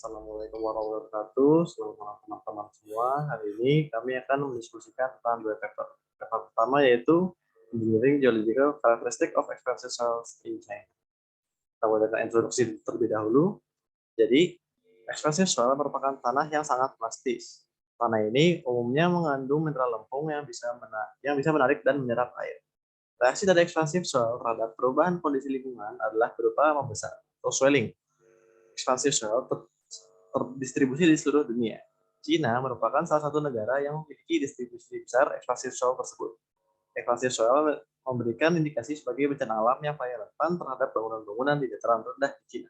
Assalamualaikum warahmatullahi wabarakatuh. Selamat malam teman-teman semua. Hari ini kami akan mendiskusikan tentang dua paper. Paper pertama yaitu Engineering Geological Characteristic of Expansive Soils in China. Kita mulai dengan introduksi terlebih dahulu. Jadi, expansive soil merupakan tanah yang sangat plastis. Tanah ini umumnya mengandung mineral lempung yang bisa menarik dan menyerap air. Reaksi dari expansive soil terhadap perubahan kondisi lingkungan adalah berupa membesar atau swelling. Expansive soil terdistribusi di seluruh dunia. China merupakan salah satu negara yang memiliki distribusi besar expansive soil tersebut. Expansive soil memberikan indikasi sebagai bencana alam yang paling rentan terhadap bangunan-bangunan di dataran rendah di China.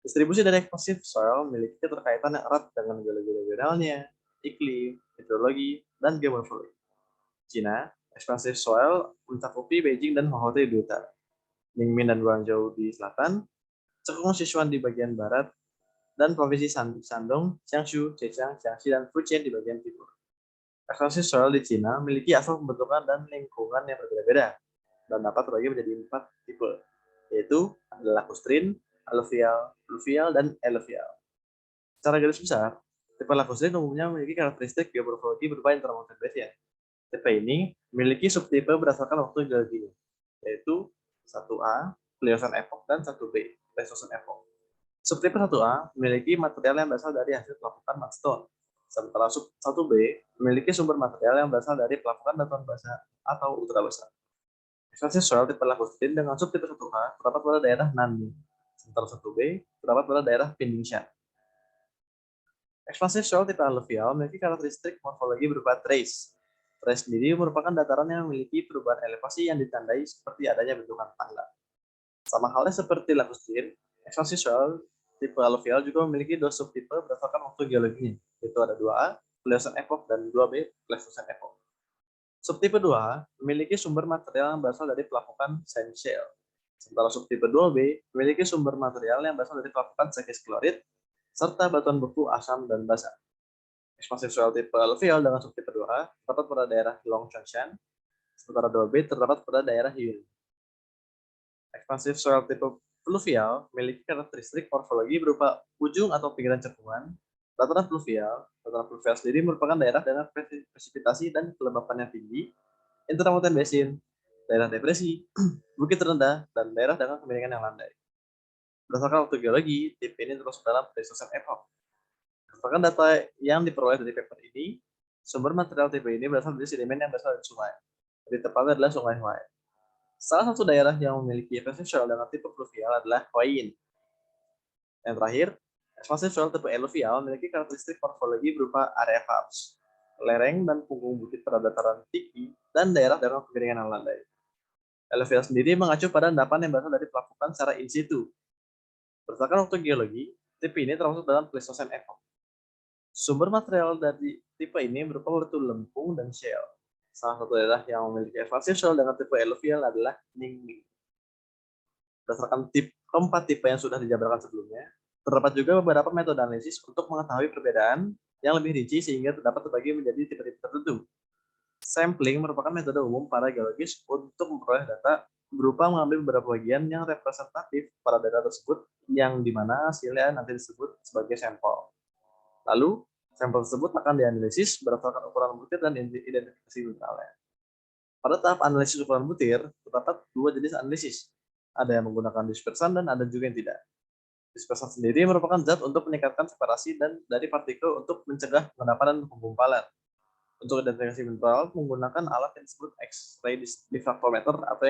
Distribusi dari expansive soil memiliki keterkaitan yang erat dengan geologi regionalnya, iklim, hidrologi, dan geomorfologi. China, expansive soil mencakupi Beijing dan Huaihai di utara, Ningmin dan Guangzhou di selatan, Cekung Sichuan di bagian barat, dan provinsi Shandong, Jiangsu, Zhejiang, Jiangxi, dan Fujian di bagian timur. Expansive soil di China memiliki asal pembentukan dan lingkungan yang berbeda-beda dan dapat terbagi menjadi 4 tipe, yaitu adalah lacustrin, alluvial, pluvial, dan alluvial. Secara garis besar, tipe lacustrin umumnya memiliki karakteristik geomorfologi berupa intermountain gradient. Tipe ini memiliki subtipe berdasarkan waktu geologinya, yaitu 1A, Pliocene Epoch, dan 1B, Pleistocene Epoch. Subtipe 1A memiliki material yang berasal dari hasil pelapukan mudstone, sementara sub 1B memiliki sumber material yang berasal dari pelapukan batuan basah atau ultra basah. Expansive soil tipe lacustrin dengan subtipe 1A terdapat pada daerah Nanning, sementara 1B terdapat pada daerah Pingshan. Expansive soil tipe alluvial memiliki karakteristik morfologi berupa trace. Trace sendiri merupakan dataran yang memiliki perubahan elevasi yang ditandai seperti adanya bentukan tangga. Sama halnya seperti lacustrin, expansive soil tipe alluvial juga memiliki dua subtipe berdasarkan waktu geologinya, yaitu ada 2A, Pliocene Epoch, dan 2B, Pleistocene Epoch. Subtipe 2A memiliki sumber material yang berasal dari pelapukan sand shale, sementara subtipe 2B memiliki sumber material yang berasal dari pelapukan sekis klorid, serta batuan beku, asam, dan basah. Expansive soil tipe alluvial dengan subtipe 2A terdapat pada daerah Longshan, sementara 2B terdapat pada daerah Yunnan. Expansive soil tipe pluvial memiliki karakteristik morfologi berupa ujung atau pinggiran cekungan. Dataran pluvial sendiri merupakan daerah dengan presipitasi dan kelembapan yang tinggi, intermountain basin, daerah depresi, bukit rendah, dan daerah dengan kemiringan yang landai. Berdasarkan waktu geologi, tipe ini termasuk dalam Pleistocene Epoch. Berdasarkan data yang diperoleh dari paper ini, sumber material tipe ini berasal dari sedimen yang berasal dari sungai. Jadi tepatnya adalah Sungai Huai. Salah satu daerah yang memiliki expansive soil dengan tipe pluvial adalah Huayin. Yang terakhir, expansive soil tipe alluvial memiliki karakteristik morfologi berupa area karst, lereng dan punggung bukit pada dataran tinggi, dan daerah dengan kemiringan yang landai. Alluvial sendiri mengacu pada endapan yang berasal dari pelapukan secara in situ. Berdasarkan waktu geologi, tipe ini termasuk dalam Pleistocene Epoch. Sumber material dari tipe ini berupa batu lempung dan shale. Salah satu daerah yang memiliki expansive soil dengan tipe alluvial adalah Ningming. Berdasarkan keempat tipe yang sudah dijabarkan sebelumnya, terdapat juga beberapa metode analisis untuk mengetahui perbedaan yang lebih rinci sehingga dapat terbagi menjadi tipe-tipe tertentu. Sampling merupakan metode umum para geologis untuk memperoleh data berupa mengambil beberapa bagian yang representatif pada data tersebut yang dimana hasilnya nanti disebut sebagai sampel. Lalu, sampel tersebut akan dianalisis berdasarkan ukuran butir dan identifikasi mineralnya. Pada tahap analisis ukuran butir, terdapat dua jenis analisis. Ada yang menggunakan dispersan dan ada juga yang tidak. Dispersan sendiri merupakan zat untuk meningkatkan separasi dan dari partikel untuk mencegah pengendapan dan penggumpalan. Untuk identifikasi mineral menggunakan alat yang disebut X-ray diffractometer atau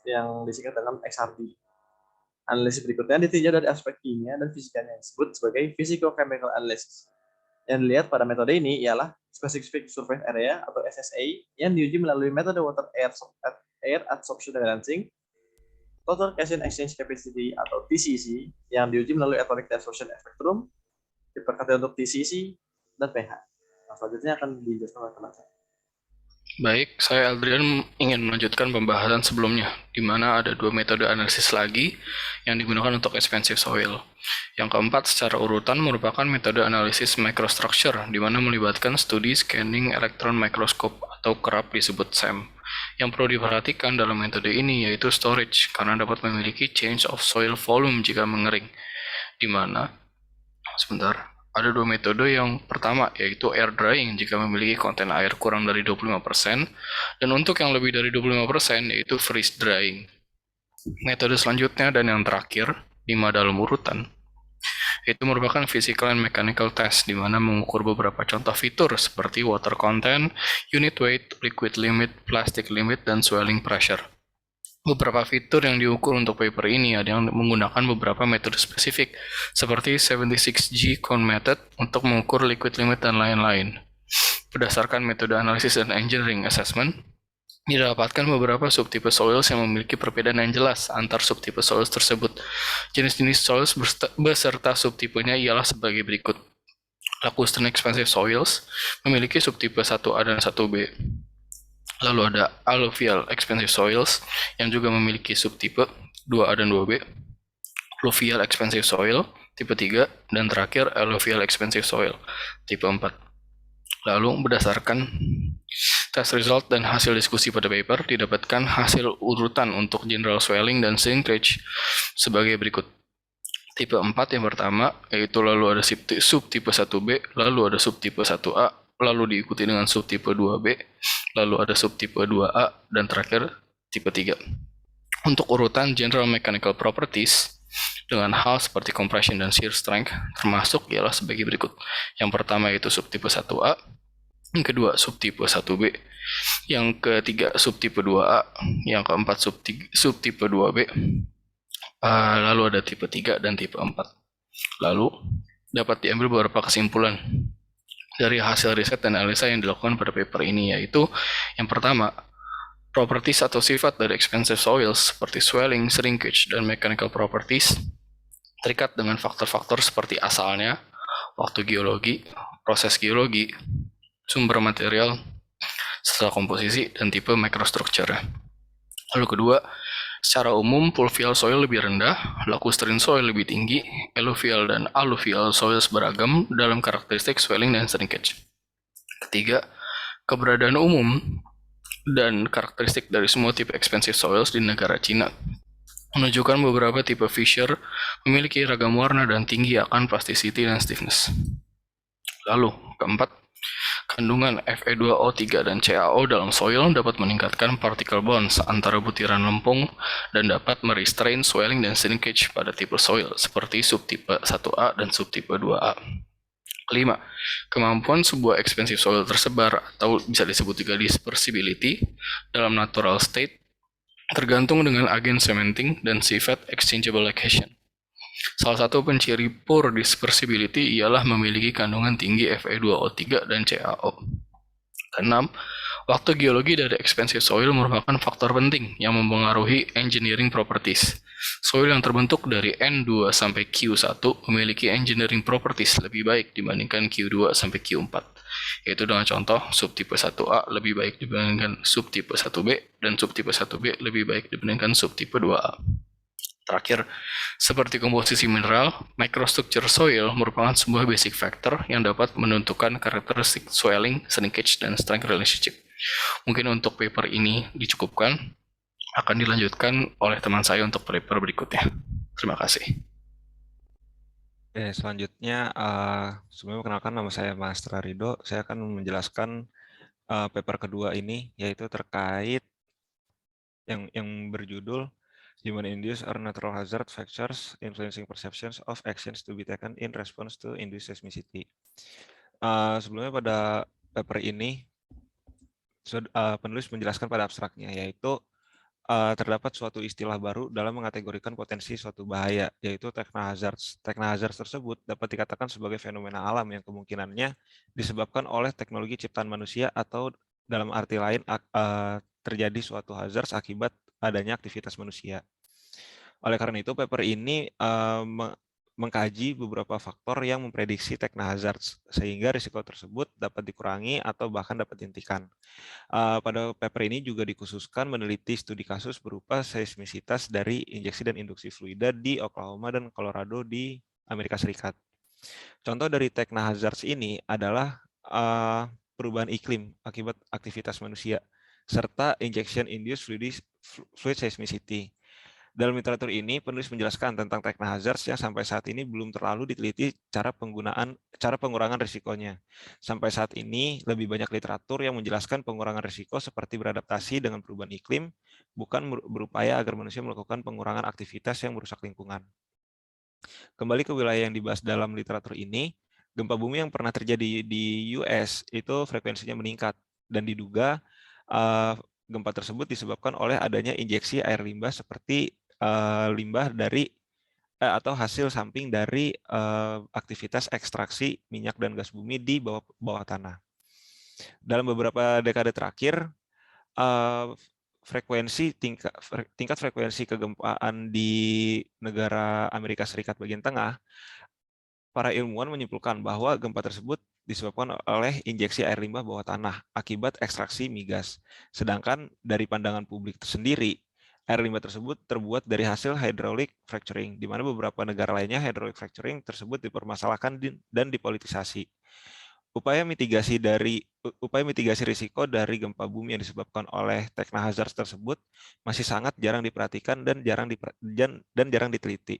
yang disingkat dengan XRD. Analisis berikutnya ditinjau dari aspek kimia dan fisikanya yang disebut sebagai physicochemical analysis. Yang dilihat pada metode ini ialah Specific Surface Area atau SSA yang diuji melalui metode Water Air Adsorption Balancing, Total Cation Exchange Capacity atau TCC yang diuji melalui Atomic Dispersion Spectrum, diperkati untuk TCC, dan pH. Nah, selanjutnya akan dijelaskan oleh teman saya. Baik, saya Aldrian ingin melanjutkan pembahasan sebelumnya, di mana ada dua metode analisis lagi yang digunakan untuk expansive soil. Yang keempat, secara urutan merupakan metode analisis microstructure, di mana melibatkan studi scanning electron microscope atau kerap disebut SEM. Yang perlu diperhatikan dalam metode ini yaitu storage, karena dapat memiliki change of soil volume jika mengering, di mana sebentar. Ada dua metode. Yang pertama yaitu air drying jika memiliki konten air kurang dari 25%, dan untuk yang lebih dari 25% yaitu freeze drying. Metode selanjutnya dan yang terakhir, 5 dalam urutan, itu merupakan physical and mechanical test, di mana mengukur beberapa contoh fitur seperti water content, unit weight, liquid limit, plastic limit, dan swelling pressure. Beberapa fitur yang diukur untuk paper ini ada yang menggunakan beberapa metode spesifik, seperti 76G Cone Method untuk mengukur liquid limit dan lain-lain. Berdasarkan metode analisis dan engineering assessment, didapatkan beberapa subtipe soils yang memiliki perbedaan yang jelas antar subtipe soils tersebut. Jenis-jenis soils beserta subtipenya ialah sebagai berikut. Lacustrine expensive soils memiliki subtipe 1A dan 1B. Lalu ada alluvial expensive soils yang juga memiliki subtipe 2A dan 2B. Alluvial expensive soil tipe 3, dan terakhir alluvial expensive soil tipe 4. Lalu berdasarkan test result dan hasil diskusi pada paper, didapatkan hasil urutan untuk general swelling dan shrinkage sebagai berikut. Tipe 4 yang pertama, yaitu lalu ada subtipe 1B, lalu ada subtipe 1A, lalu diikuti dengan subtipe 2B, lalu ada subtipe 2A, dan terakhir tipe 3. Untuk urutan general mechanical properties, dengan hal seperti compression dan shear strength, termasuk ialah sebagai berikut. Yang pertama yaitu subtipe 1A, yang kedua subtipe 1B, yang ketiga subtipe 2A, yang keempat subtipe 2B, lalu ada tipe 3 dan tipe 4. Lalu dapat diambil beberapa kesimpulan dari hasil riset dan analisa yang dilakukan pada paper ini, yaitu yang pertama, properties atau sifat dari expensive soils seperti swelling, shrinkage, dan mechanical properties terikat dengan faktor-faktor seperti asalnya, waktu geologi, proses geologi, sumber material, setelah komposisi, dan tipe microstructure. Lalu kedua, secara umum pluvial soil lebih rendah, lacustrine soil lebih tinggi, alluvial dan alluvial soils beragam dalam karakteristik swelling dan shrinkage. Ketiga, keberadaan umum dan karakteristik dari semua tipe expensive soils di negara Cina menunjukkan beberapa tipe fissure memiliki ragam warna dan tinggi akan plasticity dan stiffness. Lalu, keempat, kandungan Fe2O3 dan CaO dalam soil dapat meningkatkan particle bonds antara butiran lempung dan dapat merestrain swelling dan shrinkage pada tipe soil seperti subtipe 1A dan subtipe 2A. Kelima, kemampuan sebuah expensive soil tersebar atau bisa disebut juga dispersibility dalam natural state tergantung dengan agen cementing dan sifat exchangeable adhesion. Salah satu penciri poor dispersibility ialah memiliki kandungan tinggi Fe2O3 dan CaO. Keenam, waktu geologi dari expensive soil merupakan faktor penting yang mempengaruhi engineering properties. Soil yang terbentuk dari N2 sampai Q1 memiliki engineering properties lebih baik dibandingkan Q2 sampai Q4, yaitu dengan contoh subtipe 1A lebih baik dibandingkan subtipe 1B, dan subtipe 1B lebih baik dibandingkan subtipe 2A. Terakhir, seperti komposisi mineral, microstructure soil merupakan sebuah basic factor yang dapat menentukan karakteristik swelling, shrinkage, dan strength relationship. Mungkin untuk paper ini dicukupkan, akan dilanjutkan oleh teman saya untuk paper berikutnya. Terima kasih. Oke, selanjutnya, sebelumnya perkenalkan, nama saya Mas Ridho. Saya akan menjelaskan paper kedua ini, yaitu terkait yang berjudul Human-Induced or Natural Hazard Factors Influencing Perceptions of Actions to be Taken in Response to Induced Seismicity. Sebelumnya pada paper ini, penulis menjelaskan pada abstraknya, yaitu terdapat suatu istilah baru dalam mengategorikan potensi suatu bahaya, yaitu technohazards. Technohazards tersebut dapat dikatakan sebagai fenomena alam yang kemungkinannya disebabkan oleh teknologi ciptaan manusia atau dalam arti lain terjadi suatu hazards akibat adanya aktivitas manusia. Oleh karena itu, paper ini mengkaji beberapa faktor yang memprediksi technohazards, sehingga risiko tersebut dapat dikurangi atau bahkan dapat dihentikan. Pada paper ini juga dikhususkan meneliti studi kasus berupa seismisitas dari injeksi dan induksi fluida di Oklahoma dan Colorado di Amerika Serikat. Contoh dari technohazards ini adalah perubahan iklim akibat aktivitas manusia, serta injection induced fluid seismicity. Dalam literatur ini, penulis menjelaskan tentang technohazards yang sampai saat ini belum terlalu diteliti cara pengurangan risikonya. Sampai saat ini, lebih banyak literatur yang menjelaskan pengurangan risiko seperti beradaptasi dengan perubahan iklim, bukan berupaya agar manusia melakukan pengurangan aktivitas yang merusak lingkungan. Kembali ke wilayah yang dibahas dalam literatur ini, gempa bumi yang pernah terjadi di US itu frekuensinya meningkat, dan diduga gempa tersebut disebabkan oleh adanya injeksi air limbah seperti limbah dari atau hasil samping dari aktivitas ekstraksi minyak dan gas bumi di bawah tanah. Dalam beberapa dekade terakhir, tingkat frekuensi kegempaan di negara Amerika Serikat bagian tengah, para ilmuwan menyimpulkan bahwa gempa tersebut disebabkan oleh injeksi air limbah bawah tanah akibat ekstraksi migas. Sedangkan dari pandangan publik sendiri, air limbah tersebut terbuat dari hasil hydraulic fracturing, di mana beberapa negara lainnya hydraulic fracturing tersebut dipermasalahkan dan dipolitisasi. Upaya mitigasi risiko dari gempa bumi yang disebabkan oleh technohazards tersebut masih sangat jarang diperhatikan dan jarang diteliti.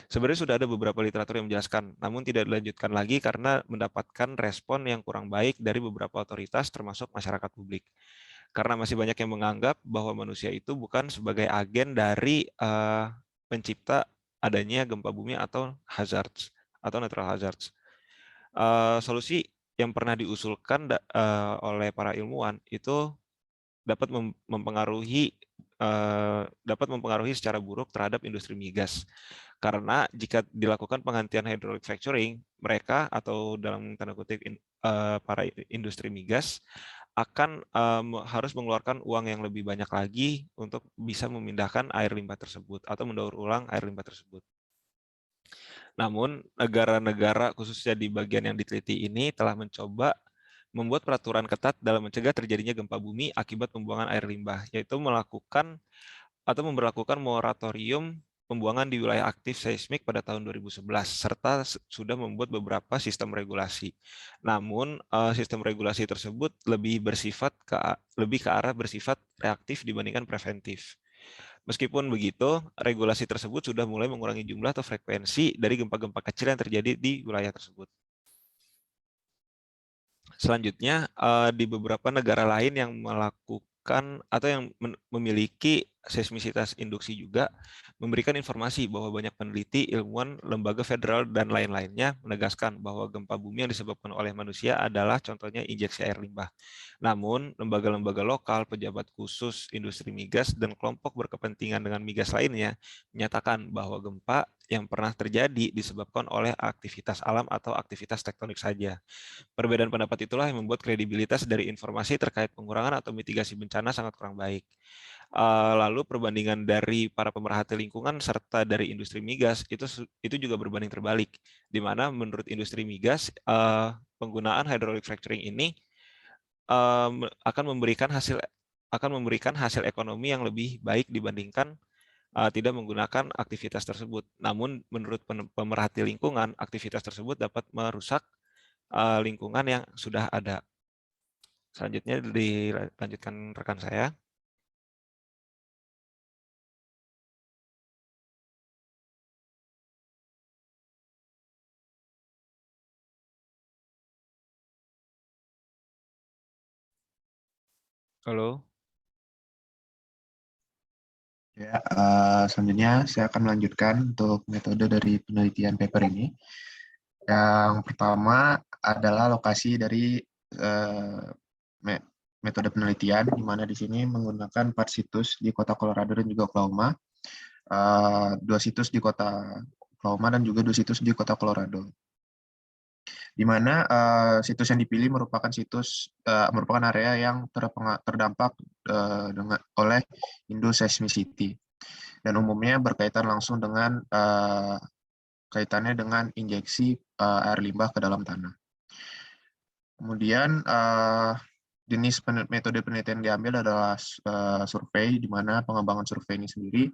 Sebenarnya sudah ada beberapa literatur yang menjelaskan, namun tidak dilanjutkan lagi karena mendapatkan respon yang kurang baik dari beberapa otoritas termasuk masyarakat publik. Karena masih banyak yang menganggap bahwa manusia itu bukan sebagai agen dari pencipta adanya gempa bumi atau hazards atau natural hazards. Solusi yang pernah diusulkan oleh para ilmuwan itu dapat mempengaruhi secara buruk terhadap industri migas. Karena jika dilakukan penghentian hydraulic fracturing, mereka atau dalam tanda kutip para industri migas akan harus mengeluarkan uang yang lebih banyak lagi untuk bisa memindahkan air limbah tersebut atau mendaur ulang air limbah tersebut. Namun, negara-negara khususnya di bagian yang diteliti ini telah mencoba membuat peraturan ketat dalam mencegah terjadinya gempa bumi akibat pembuangan air limbah, yaitu memberlakukan moratorium pembuangan di wilayah aktif seismik pada tahun 2011, serta sudah membuat beberapa sistem regulasi. Namun, sistem regulasi tersebut lebih ke arah bersifat reaktif dibandingkan preventif. Meskipun begitu, regulasi tersebut sudah mulai mengurangi jumlah atau frekuensi dari gempa-gempa kecil yang terjadi di wilayah tersebut. Selanjutnya, di beberapa negara lain yang melakukan atau yang memiliki seismisitas induksi juga memberikan informasi bahwa banyak peneliti, ilmuwan, lembaga federal, dan lain-lainnya menegaskan bahwa gempa bumi yang disebabkan oleh manusia adalah contohnya injeksi air limbah. Namun, lembaga-lembaga lokal, pejabat khusus industri migas, dan kelompok berkepentingan dengan migas lainnya menyatakan bahwa gempa yang pernah terjadi disebabkan oleh aktivitas alam atau aktivitas tektonik saja. Perbedaan pendapat itulah yang membuat kredibilitas dari informasi terkait pengurangan atau mitigasi bencana sangat kurang baik. Lalu perbandingan dari para pemerhati lingkungan serta dari industri migas itu juga berbanding terbalik, di mana menurut industri migas penggunaan hydraulic fracturing ini akan memberikan hasil ekonomi yang lebih baik dibandingkan tidak menggunakan aktivitas tersebut. Namun menurut pemerhati lingkungan, aktivitas tersebut dapat merusak lingkungan yang sudah ada. Selanjutnya dilanjutkan rekan saya. Halo. Ya, selanjutnya saya akan melanjutkan untuk metode dari penelitian paper ini. Yang pertama adalah lokasi dari metode penelitian, di mana di sini menggunakan 4 situs di kota Colorado dan juga Oklahoma, 2 situs di kota Oklahoma dan juga 2 situs di kota Colorado. Di mana situs yang dipilih merupakan merupakan area yang terdampak oleh Indo-seismicity, dan umumnya berkaitan langsung dengan kaitannya dengan injeksi air limbah ke dalam tanah. Kemudian jenis metode penelitian yang diambil adalah survei, di mana pengembangan survei ini sendiri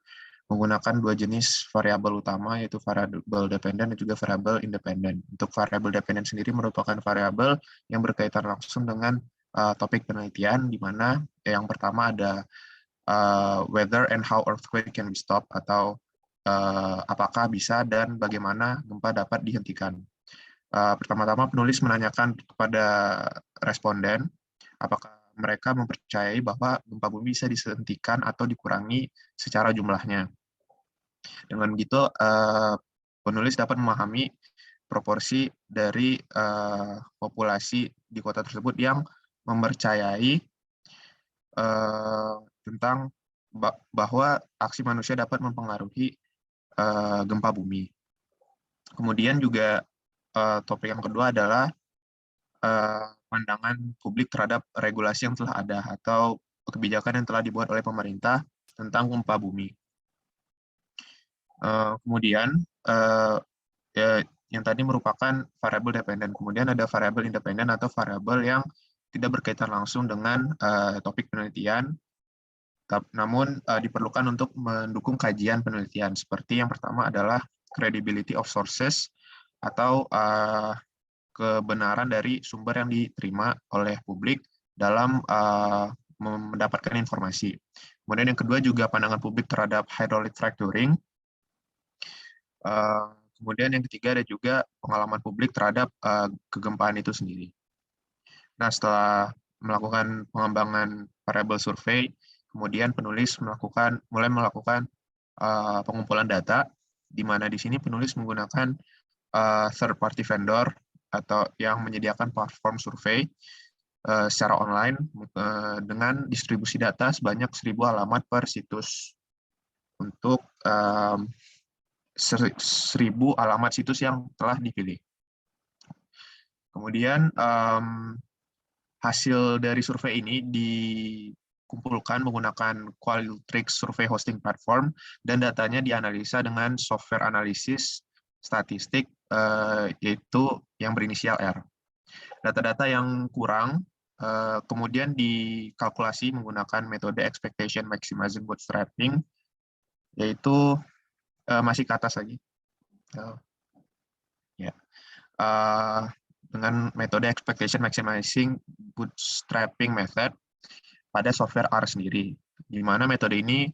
menggunakan 2 jenis variabel utama, yaitu variabel dependen dan juga variabel independen. Untuk variabel dependen sendiri merupakan variabel yang berkaitan langsung dengan topik penelitian, di mana yang pertama ada whether and how earthquake can be stopped, atau apakah bisa dan bagaimana gempa dapat dihentikan. Pertama-tama penulis menanyakan kepada responden apakah mereka mempercayai bahwa gempa bumi bisa dihentikan atau dikurangi secara jumlahnya. Dengan begitu, penulis dapat memahami proporsi dari populasi di kota tersebut yang mempercayai tentang bahwa aksi manusia dapat mempengaruhi gempa bumi. Kemudian juga topik yang kedua adalah pandangan publik terhadap regulasi yang telah ada atau kebijakan yang telah dibuat oleh pemerintah tentang gempa bumi. Kemudian yang tadi merupakan variabel dependen. Kemudian ada variabel independen atau variabel yang tidak berkaitan langsung dengan topik penelitian, namun diperlukan untuk mendukung kajian penelitian. Seperti yang pertama adalah credibility of sources atau kebenaran dari sumber yang diterima oleh publik dalam mendapatkan informasi. Kemudian yang kedua juga pandangan publik terhadap hydraulic fracturing. Kemudian yang ketiga ada juga pengalaman publik terhadap kegempaan itu sendiri. Nah, setelah melakukan pengembangan variabel survei, kemudian penulis mulai melakukan pengumpulan data, di mana di sini penulis menggunakan third party vendor atau yang menyediakan platform survei secara online dengan distribusi data sebanyak 1.000 alamat per situs untuk 1.000 alamat situs yang telah dipilih. Kemudian hasil dari survei ini dikumpulkan menggunakan Qualtrics Survey Hosting Platform dan datanya dianalisa dengan software analisis statistik yaitu yang berinisial R. Data-data yang kurang kemudian dikalkulasi menggunakan metode expectation maximizing bootstrapping, yaitu masih ke atas lagi. Dengan metode expectation maximizing bootstrapping method pada software R sendiri, di mana metode ini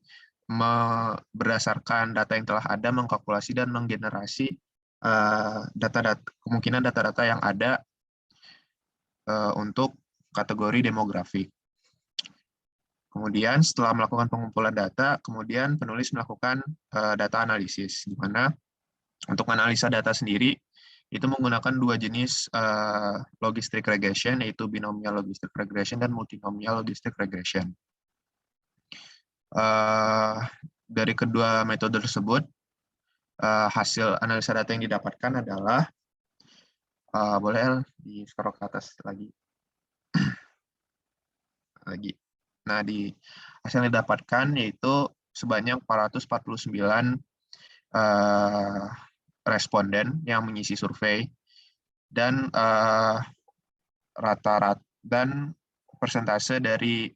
berdasarkan data yang telah ada mengkalkulasi dan menggenerasi kemungkinan data-data yang ada untuk kategori demografi. Kemudian setelah melakukan pengumpulan data, kemudian penulis melakukan data analisis, di mana untuk analisa data sendiri itu menggunakan dua jenis logistic regression, yaitu binomial logistic regression dan multinomial logistic regression. Dari kedua metode tersebut, hasil analisa data yang didapatkan adalah, boleh di-scroll ke atas lagi. Nah, di hasil yang didapatkan yaitu sebanyak 449 responden yang mengisi survei, dan rata-rata dan persentase dari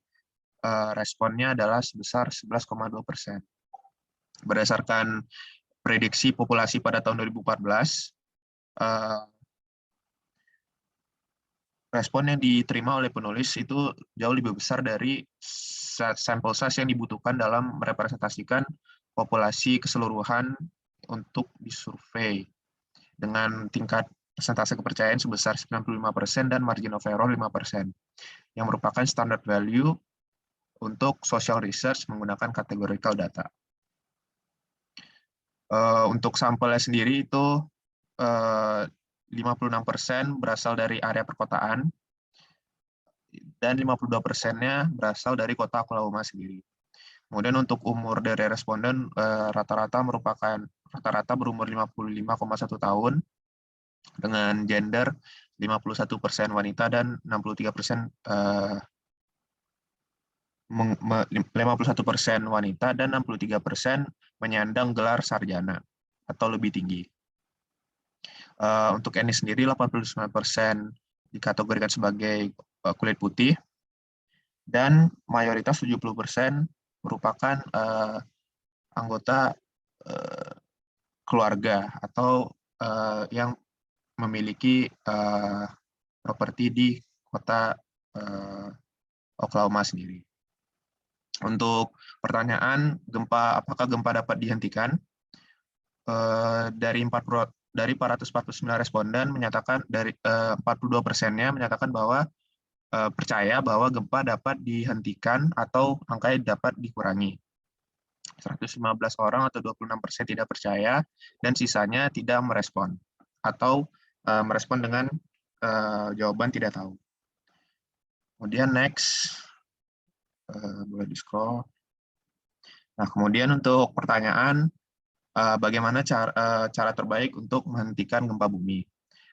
responnya adalah sebesar 11,2%. Berdasarkan prediksi populasi pada tahun 2014, respon yang diterima oleh penulis itu jauh lebih besar dari sampel size yang dibutuhkan dalam merepresentasikan populasi keseluruhan untuk disurvei, dengan tingkat persentase kepercayaan sebesar 95% dan margin of error 5%, yang merupakan standard value untuk social research menggunakan categorical data. Untuk sampelnya sendiri itu 56% berasal dari area perkotaan, dan 52%-nya berasal dari kota Oklahoma sendiri. Kemudian untuk umur dari responden rata-rata berumur 55,1 tahun, dengan gender 51% wanita dan 51% wanita dan 63% menyandang gelar sarjana atau lebih tinggi. Untuk etnis sendiri 89% dikategorikan sebagai kulit putih, dan mayoritas 70% merupakan anggota keluarga atau yang memiliki properti di kota Oklahoma sendiri. Untuk pertanyaan apakah gempa dapat dihentikan? Dari 449 responden menyatakan 42%-nya menyatakan bahwa percaya bahwa gempa dapat dihentikan atau angkanya dapat dikurangi. 115 orang atau 26% tidak percaya, dan sisanya tidak merespon atau merespon dengan jawaban tidak tahu. Kemudian next, boleh di-scroll. Nah, kemudian untuk pertanyaan, bagaimana cara terbaik untuk menghentikan gempa bumi?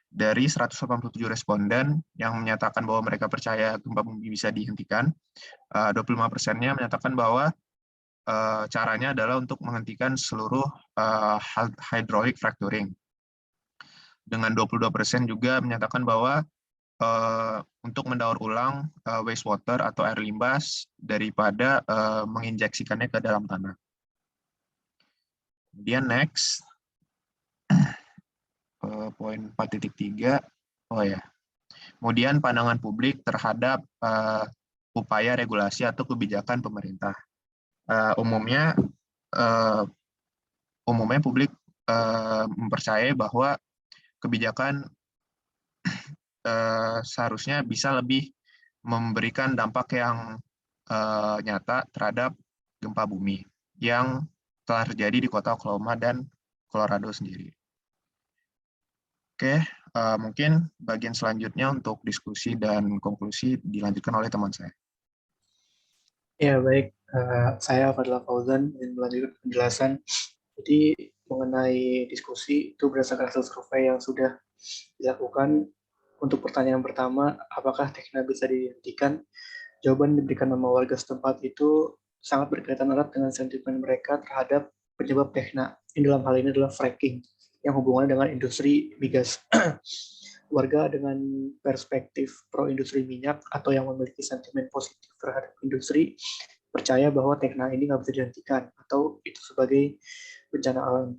Dari 187 responden yang menyatakan bahwa mereka percaya gempa bumi bisa dihentikan, 25%-nya menyatakan bahwa caranya adalah untuk menghentikan seluruh hydraulic fracturing. Dengan 22% juga menyatakan bahwa untuk mendaur ulang wastewater atau air limbas daripada menginjeksikannya ke dalam tanah. Kemudian next, poin 4.3, oh ya. Kemudian pandangan publik terhadap upaya regulasi atau kebijakan pemerintah. Umumnya publik mempercayai bahwa kebijakan seharusnya bisa lebih memberikan dampak yang nyata terhadap gempa bumi yang telah terjadi di kota Oklahoma dan Colorado sendiri. Oke, mungkin bagian selanjutnya untuk diskusi dan konklusi dilanjutkan oleh teman saya. Ya, baik. Saya Fadla Fauzan ingin melanjutkan penjelasan. Jadi, mengenai diskusi itu berdasarkan hasil survei yang sudah dilakukan. Untuk pertanyaan pertama, apakah Tekna bisa dihentikan? Jawaban diberikan sama warga setempat itu sangat berkaitan erat dengan sentimen mereka terhadap penyebab Tekna. Ini dalam hal ini adalah fracking, yang hubungannya dengan industri migas. Warga dengan perspektif pro-industri minyak atau yang memiliki sentimen positif terhadap industri percaya bahwa Tekna ini nggak bisa dihentikan atau itu sebagai bencana alam.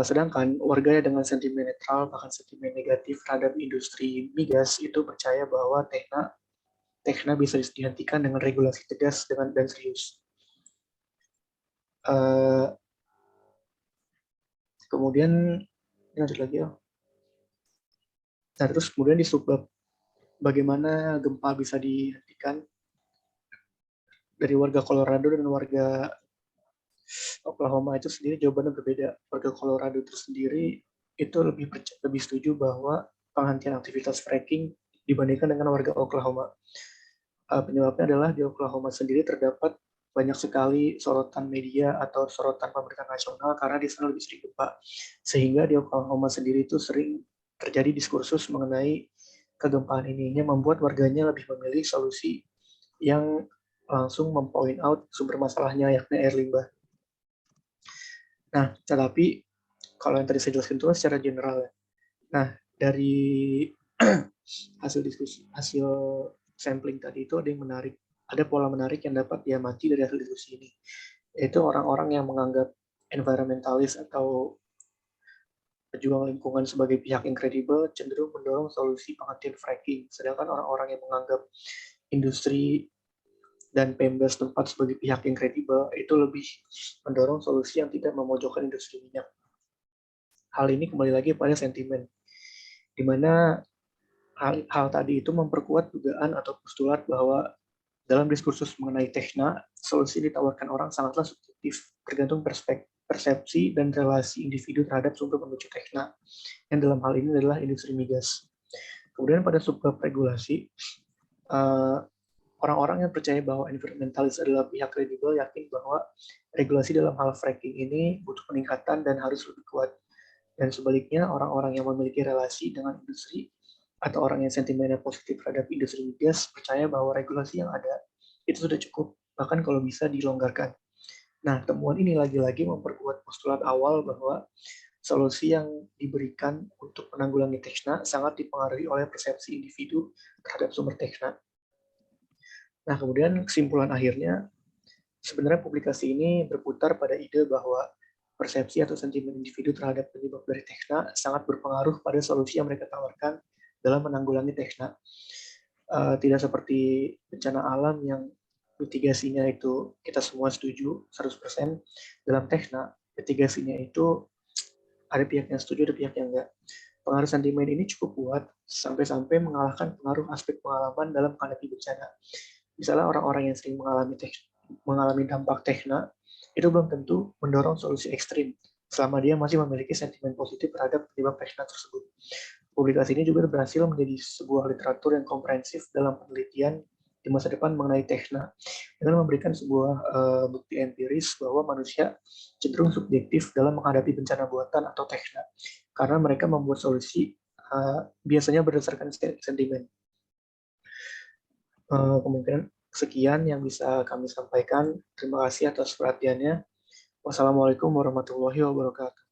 Sedangkan warga dengan sentimen netral bahkan sentimen negatif terhadap industri migas itu percaya bahwa Tekna bisa dihentikan dengan regulasi tegas dan serius. Kemudian lanjut lagi ya. Nah, terus kemudian di subbab bagaimana gempa bisa dihentikan dari warga Colorado dan warga Oklahoma itu sendiri jawabannya berbeda. Warga Colorado itu sendiri itu lebih setuju bahwa penghentian aktivitas fracking dibandingkan dengan warga Oklahoma. Penyebabnya adalah di Oklahoma sendiri terdapat banyak sekali sorotan media atau sorotan pemerintah nasional karena di sana lebih sering gempa. Sehingga di Oklahoma sendiri itu sering terjadi diskursus mengenai kegempaan ini. Ini membuat warganya lebih memilih solusi yang langsung mempoint out sumber masalahnya, yakni air limbah. Nah, tetapi kalau yang tadi saya jelaskan itu secara general ya. Nah, dari hasil diskusi, hasil sampling tadi itu ada yang menarik. Ada pola menarik yang dapat diamati dari hasil diskusi ini. Yaitu orang-orang yang menganggap environmentalis atau pejuang lingkungan sebagai pihak yang kredibel cenderung mendorong solusi penghentian fracking. Sedangkan orang-orang yang menganggap industri dan Pemda setempat sebagai pihak yang kredibel itu lebih mendorong solusi yang tidak memojokkan industri minyak. Hal ini kembali lagi pada sentimen, di mana hal tadi itu memperkuat dugaan atau postulat bahwa dalam diskursus mengenai Tekna, solusi ditawarkan orang sangatlah subjektif, tergantung persepsi dan relasi individu terhadap sumber pemicu Tekna, yang dalam hal ini adalah industri migas. Kemudian pada subbab regulasi, orang-orang yang percaya bahwa environmentalis adalah pihak kredibel yakin bahwa regulasi dalam hal fracking ini butuh peningkatan dan harus lebih kuat. Dan sebaliknya, orang-orang yang memiliki relasi dengan industri atau orang yang sentimennya positif terhadap industri migas percaya bahwa regulasi yang ada itu sudah cukup, bahkan kalau bisa dilonggarkan. Nah, temuan ini lagi-lagi memperkuat postulat awal bahwa solusi yang diberikan untuk menanggulangi Tekna sangat dipengaruhi oleh persepsi individu terhadap sumber Tekna. Nah, kemudian kesimpulan akhirnya, sebenarnya publikasi ini berputar pada ide bahwa persepsi atau sentimen individu terhadap penyebab dari Tekna sangat berpengaruh pada solusi yang mereka tawarkan dalam menanggulangi Tekna. Tidak seperti bencana alam yang mitigasinya itu kita semua setuju 100%. Dalam Tekna, mitigasinya itu ada pihak yang setuju, ada pihak yang enggak. Pengaruh sentimen ini cukup kuat sampai-sampai mengalahkan pengaruh aspek pengalaman dalam menghadapi bencana. Misalnya orang-orang yang sering mengalami dampak Tekna itu belum tentu mendorong solusi ekstrim selama dia masih memiliki sentimen positif terhadap penyebab Tekna tersebut. Publikasi ini juga berhasil menjadi sebuah literatur yang komprehensif dalam penelitian di masa depan mengenai Tekna dengan memberikan sebuah bukti empiris bahwa manusia cenderung subjektif dalam menghadapi bencana buatan atau Tekna karena mereka membuat solusi biasanya berdasarkan sentimen. Kemungkinan sekian yang bisa kami sampaikan. Terima kasih atas perhatiannya. Wassalamualaikum warahmatullahi wabarakatuh.